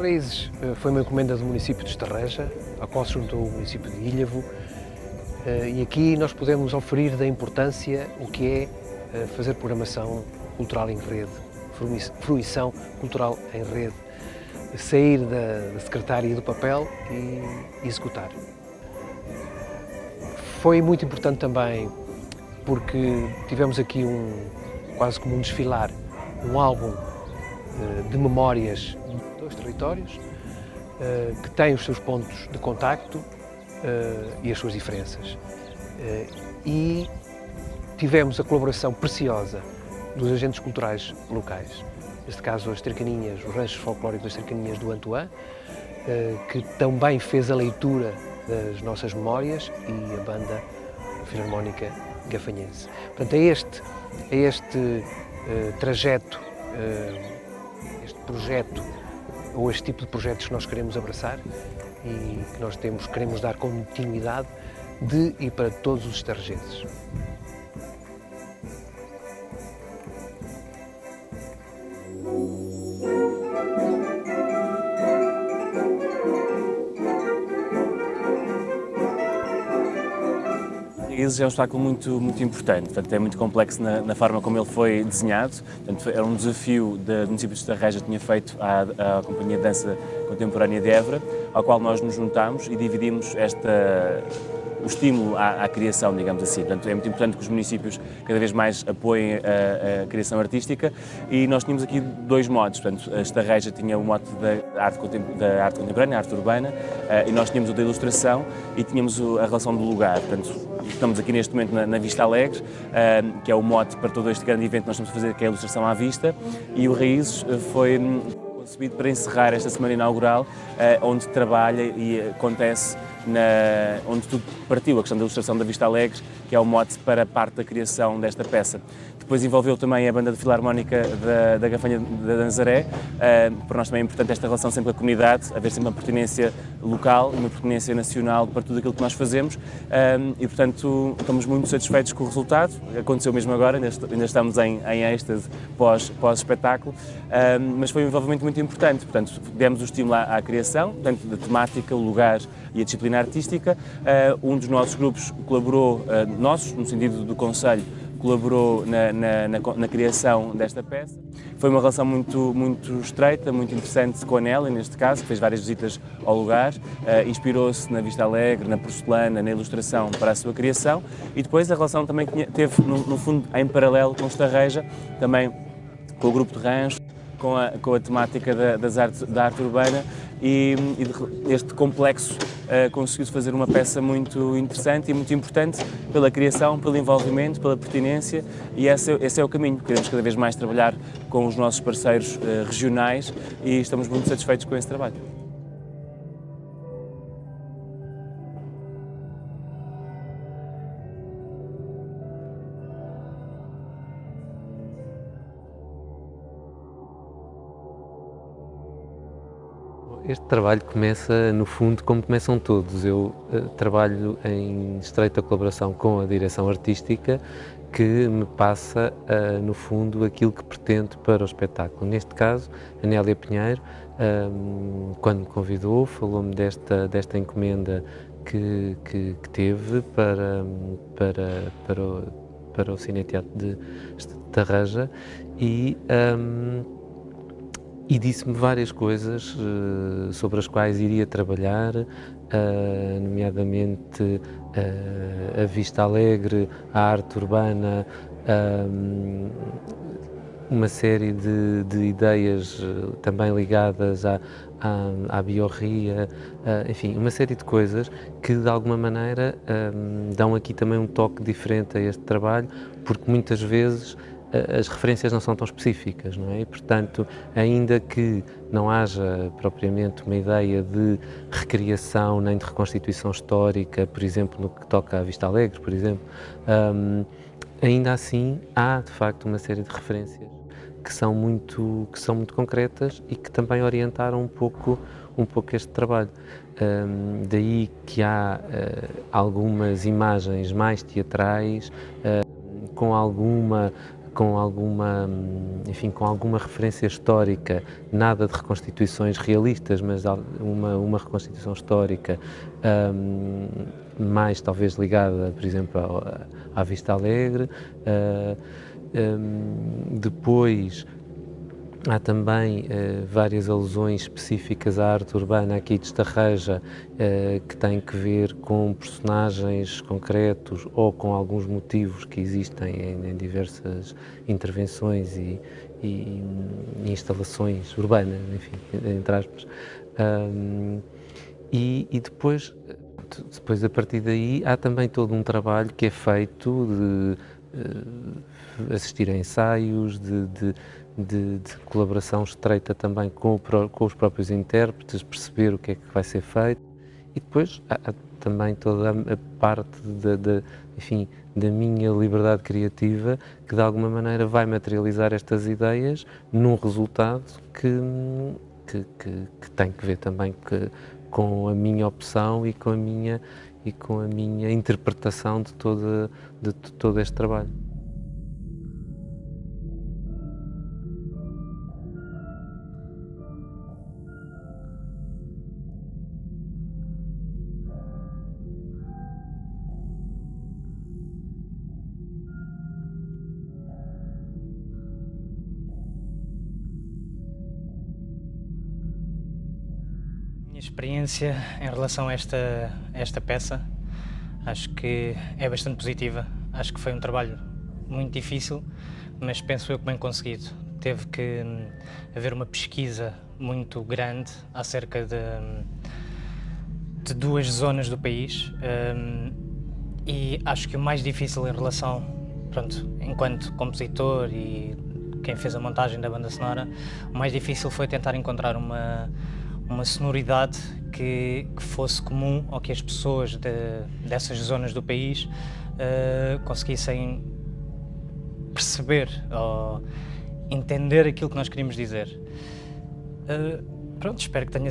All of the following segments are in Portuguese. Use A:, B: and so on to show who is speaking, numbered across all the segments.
A: Raízes foi uma encomenda do município de Estarreja, ao qual se juntou o município de Ilhavo, e aqui nós podemos oferir da importância o que é fazer programação cultural em rede, fruição cultural em rede, sair da secretária e do papel e executar. Foi muito importante também porque tivemos aqui quase como um desfilar, um álbum de memórias de dois territórios que têm os seus pontos de contacto e as suas diferenças. E tivemos a colaboração preciosa dos agentes culturais locais, neste caso as Cercaninhas, os ranchos folclóricos das Cercaninhas do Antoã, que também fez a leitura das nossas memórias, e a banda filarmónica gafanhense. Portanto, é este trajeto, este projeto, ou este tipo de projetos que nós queremos abraçar e que nós queremos dar continuidade de e para todos os estarrejenses.
B: Raízes é um espetáculo muito importante, portanto, é muito complexo na forma como ele foi desenhado. Portanto, era um desafio do município de Estarreja, tinha feito à Companhia de Dança Contemporânea de Évora, ao qual nós nos juntámos e dividimos o estímulo à criação, digamos assim. Portanto, é muito importante que os municípios cada vez mais apoiem a criação artística, e nós tínhamos aqui dois modos. Portanto, a Estarreja tinha o mote da arte contemporânea, a arte urbana, e nós tínhamos o da ilustração e tínhamos a relação do lugar. Portanto, estamos aqui neste momento na Vista Alegre, que é o mote para todo este grande evento que nós estamos a fazer, que é a ilustração à vista, e o Raízes foi concebido para encerrar esta semana inaugural, onde trabalha e acontece, onde tudo partiu, a questão da ilustração da Vista Alegre, que é o mote para parte da criação desta peça. Depois envolveu também a banda de filarmónica da Gafanha da Nazaré. Para nós também é importante esta relação sempre com a comunidade, haver sempre uma pertinência local, uma pertinência nacional para tudo aquilo que nós fazemos, e portanto estamos muito satisfeitos com o resultado. Aconteceu mesmo agora, ainda estamos em êxtase pós-espetáculo, mas foi um envolvimento muito importante. Portanto, demos o estímulo à criação, portanto, da temática, o lugar e a disciplina artística. Um dos nossos grupos colaborou, no sentido do Conselho, colaborou na criação desta peça. Foi uma relação muito estreita, muito interessante com a Nélia, neste caso, que fez várias visitas ao lugar, inspirou-se na Vista Alegre, na porcelana, na ilustração para a sua criação, e depois a relação também teve, no fundo, em paralelo com Estarreja, também com o grupo de ranchos, com a temática da arte urbana, e este complexo conseguiu-se fazer uma peça muito interessante e muito importante pela criação, pelo envolvimento, pela pertinência, e esse é o caminho. Queremos cada vez mais trabalhar com os nossos parceiros regionais e estamos muito satisfeitos com esse trabalho.
C: Este trabalho começa, no fundo, como começam todos. Eu trabalho em estreita colaboração com a direção artística, que me passa, no fundo, aquilo que pretendo para o espetáculo. Neste caso, a Nélia Pinheiro, quando me convidou, falou-me desta encomenda que teve para o Cineteatro de Estarreja, e disse-me várias coisas sobre as quais iria trabalhar, nomeadamente a Vista Alegre, a arte urbana, uma série de ideias também ligadas à biorria, enfim, uma série de coisas que de alguma maneira dão aqui também um toque diferente a este trabalho, porque muitas vezes as referências não são tão específicas, não é? E, portanto, ainda que não haja propriamente uma ideia de recriação nem de reconstituição histórica, por exemplo, no que toca à Vista Alegre, por exemplo, ainda assim há, de facto, uma série de referências que são muito concretas e que também orientaram um pouco este trabalho. Daí que há algumas imagens mais teatrais, com alguma com alguma, enfim, com alguma referência histórica, nada de reconstituições realistas, mas uma reconstituição histórica mais talvez ligada, por exemplo, à Vista Alegre. Depois há também várias alusões específicas à arte urbana aqui de Estarreja, que têm que ver com personagens concretos ou com alguns motivos que existem em diversas intervenções e instalações urbanas, enfim, entre aspas. E depois, a partir daí, há também todo um trabalho que é feito de assistir a ensaios, de colaboração estreita também com os próprios intérpretes, perceber o que é que vai ser feito. E depois há também toda a parte enfim, da minha liberdade criativa, que de alguma maneira vai materializar estas ideias num resultado que tem que ver também com a minha opção e com a minha interpretação de todo este trabalho.
D: Minha experiência em relação a esta peça, acho que é bastante positiva. Acho que foi um trabalho muito difícil, mas penso eu que bem conseguido. Teve que haver uma pesquisa muito grande acerca de duas zonas do país, e acho que o mais difícil em relação, pronto, enquanto compositor e quem fez a montagem da banda sonora, o mais difícil foi tentar encontrar uma sonoridade que fosse comum ou que as pessoas dessas zonas do país conseguissem perceber ou entender aquilo que nós queríamos dizer. Pronto, espero que tenha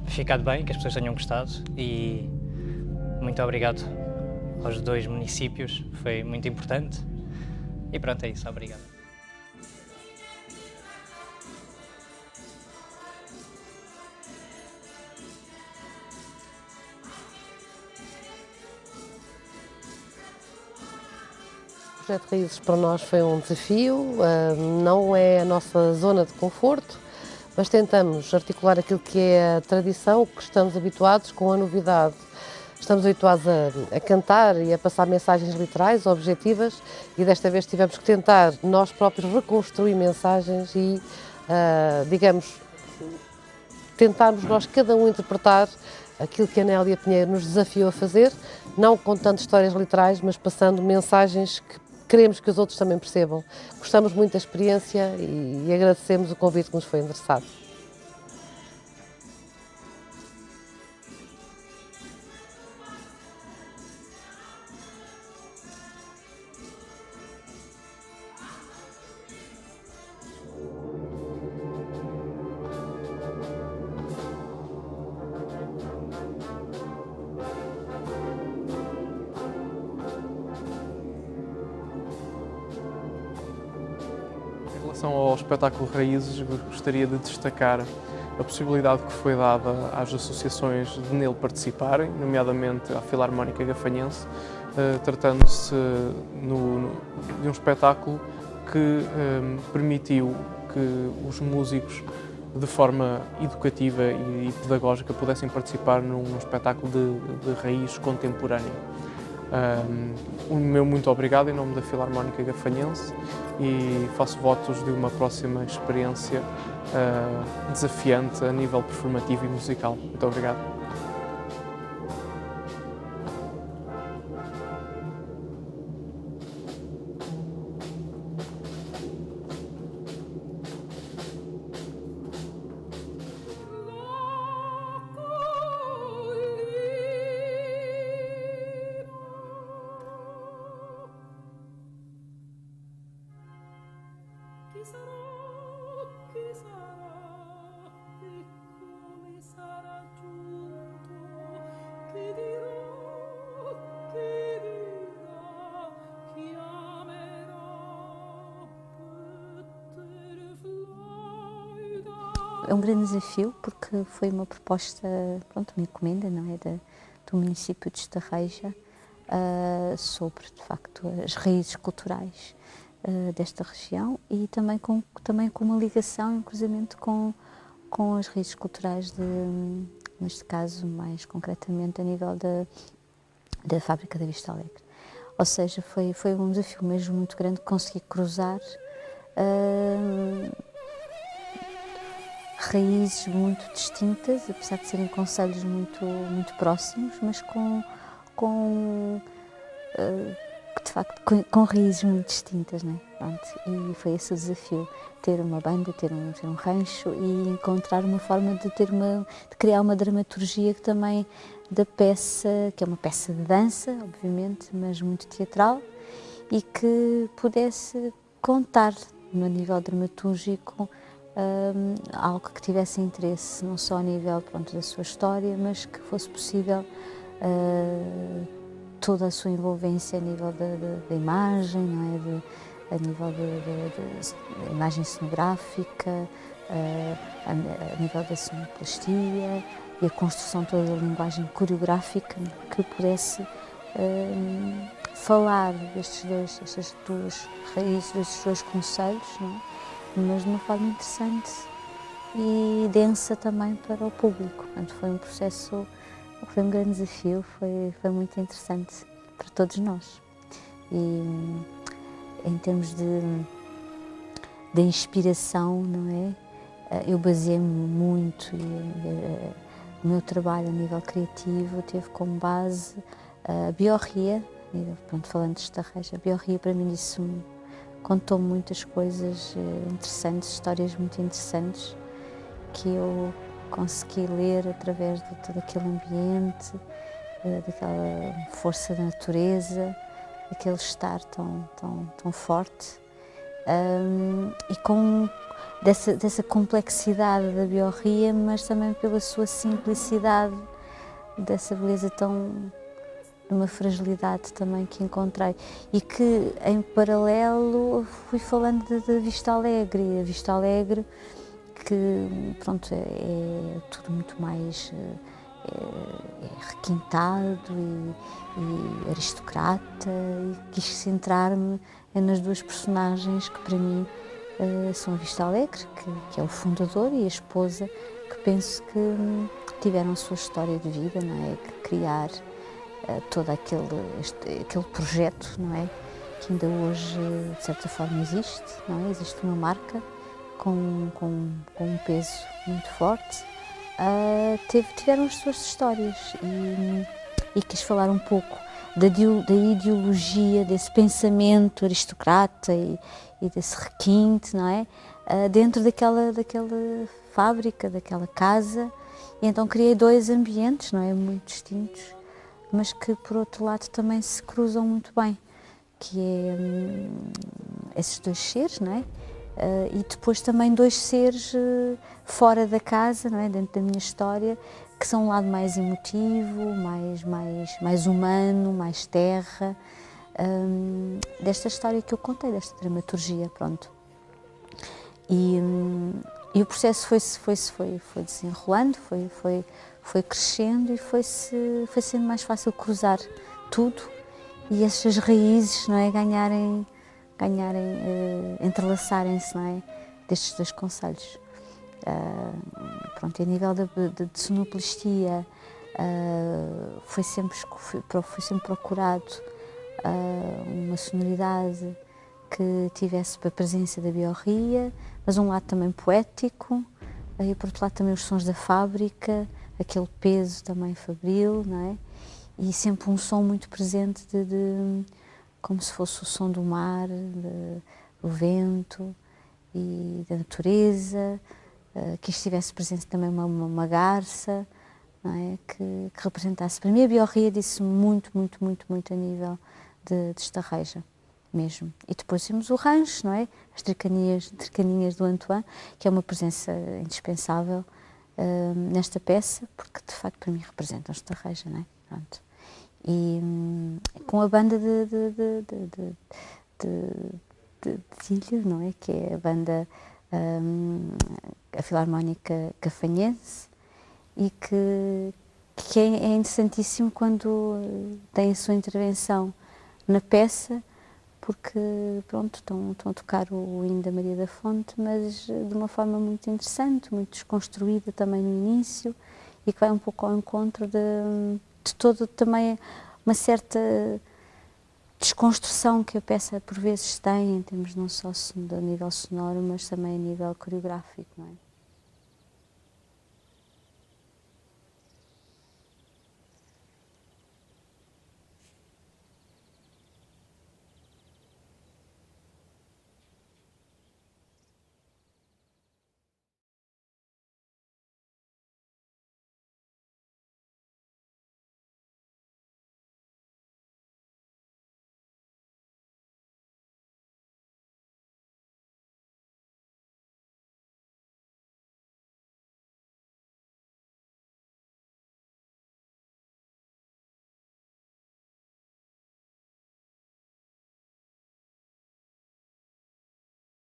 D: ficado bem, que as pessoas tenham gostado, e muito obrigado aos dois municípios, foi muito importante. E pronto, é isso, obrigado.
E: O Projeto Raízes para nós foi um desafio, não é a nossa zona de conforto, mas tentamos articular aquilo que é a tradição, que estamos habituados, com a novidade. Estamos habituados a cantar e a passar mensagens literais, objetivas, e desta vez tivemos que tentar nós próprios reconstruir mensagens e, digamos, tentarmos nós cada um interpretar aquilo que a Nélia Pinheiro nos desafiou a fazer, não contando histórias literais, mas passando mensagens que queremos que os outros também percebam. Gostamos muito da experiência e agradecemos o convite que nos foi endereçado.
F: Em relação ao espetáculo Raízes, gostaria de destacar a possibilidade que foi dada às associações de nele participarem, nomeadamente à Filarmónica Gafanhense, tratando-se de um espetáculo que permitiu que os músicos, de forma educativa e pedagógica, pudessem participar num espetáculo de raiz contemporâneo. O meu muito obrigado em nome da Filarmónica Gafanhense e faço votos de uma próxima experiência desafiante a nível performativo e musical. Muito obrigado.
G: Chi amerò um grande desafio, porque foi uma proposta, pronto, uma encomenda, não é, do município de Estarreja, sobre, de facto, as raízes culturais desta região e também com uma ligação, um cruzamento com as raízes culturais, neste caso, mais concretamente, a nível da fábrica da Vista Alegre. Ou seja, foi um desafio mesmo muito grande conseguir cruzar raízes muito distintas, apesar de serem concelhos muito próximos, mas de facto, com raízes muito distintas, né? Pronto, e foi esse o desafio, ter uma banda, ter um rancho e encontrar uma forma de criar uma dramaturgia que também da peça, que é uma peça de dança, obviamente, mas muito teatral, e que pudesse contar, no nível dramatúrgico, algo que tivesse interesse, não só a nível, pronto, da sua história, mas que fosse possível toda a sua envolvência a nível da imagem, não é? A nível da imagem cenográfica, a nível da sonoplastia e a construção toda da linguagem coreográfica que pudesse falar destas duas raízes, destes dois concelhos, não é? Mas de uma forma interessante e densa também para o público. Portanto, foi um processo, foi um grande desafio, foi muito interessante para todos nós. E em termos de inspiração, não é? Eu baseei-me muito e o meu trabalho a nível criativo teve como base a biorria, pronto, falando de Estarreja, a biorria para mim contou muitas coisas interessantes, histórias muito interessantes que eu consegui ler através de todo aquele ambiente, daquela força da natureza, daquele estar tão forte e dessa complexidade da biorria, mas também pela sua simplicidade, dessa beleza de uma fragilidade também que encontrei e que em paralelo fui falando da Vista Alegre, e a Vista Alegre que pronto é tudo muito mais requintado e aristocrata, e quis centrar-me nas duas personagens que para mim são a Vista Alegre, que é o fundador, e a esposa, que penso que tiveram a sua história de vida, não é? Que criar todo aquele projeto, não é? Que ainda hoje, de certa forma, existe, não é? Existe uma marca com um peso muito forte. Tiveram as suas histórias e quis falar um pouco da ideologia, desse pensamento aristocrata e desse requinte, não é? Dentro daquela fábrica, daquela casa. E então criei dois ambientes, não é? Muito distintos, mas que por outro lado também se cruzam muito bem, que é esses dois seres, não é? E depois também dois seres fora da casa, não é? Dentro da minha história, que são um lado mais emotivo, mais humano, mais terra, desta história que eu contei, desta dramaturgia, pronto. E o processo foi desenrolando, foi crescendo e foi sendo mais fácil cruzar tudo e essas raízes, não é, entrelaçarem-se, não é, destes dois concelhos. Pronto, a nível de sonoplastia, foi sempre procurado uma sonoridade que tivesse a presença da biorria, mas um lado também poético, e por outro lado também os sons da fábrica, aquele peso também fabril, não é? E sempre um som muito presente como se fosse o som do mar, do vento e da natureza, que estivesse presente também uma garça, não é? Que representasse. Para mim a biorria disse muito a nível de Estarreja mesmo. E depois temos o rancho, não é? As tricaninhas do Antoine, que é uma presença indispensável nesta peça, porque de facto para mim representam Estarreja, não é? Pronto. E com a banda de Ilha, não é? Que é a banda a Filarmónica Gafanhense, e que é interessantíssimo quando tem a sua intervenção na peça, porque pronto, estão a tocar o hino da Maria da Fonte, mas de uma forma muito interessante, muito desconstruída também no início, e que vai um pouco ao encontro de todo também uma certa desconstrução que a peça por vezes tem, em termos não só a nível sonoro, mas também a nível coreográfico, não é?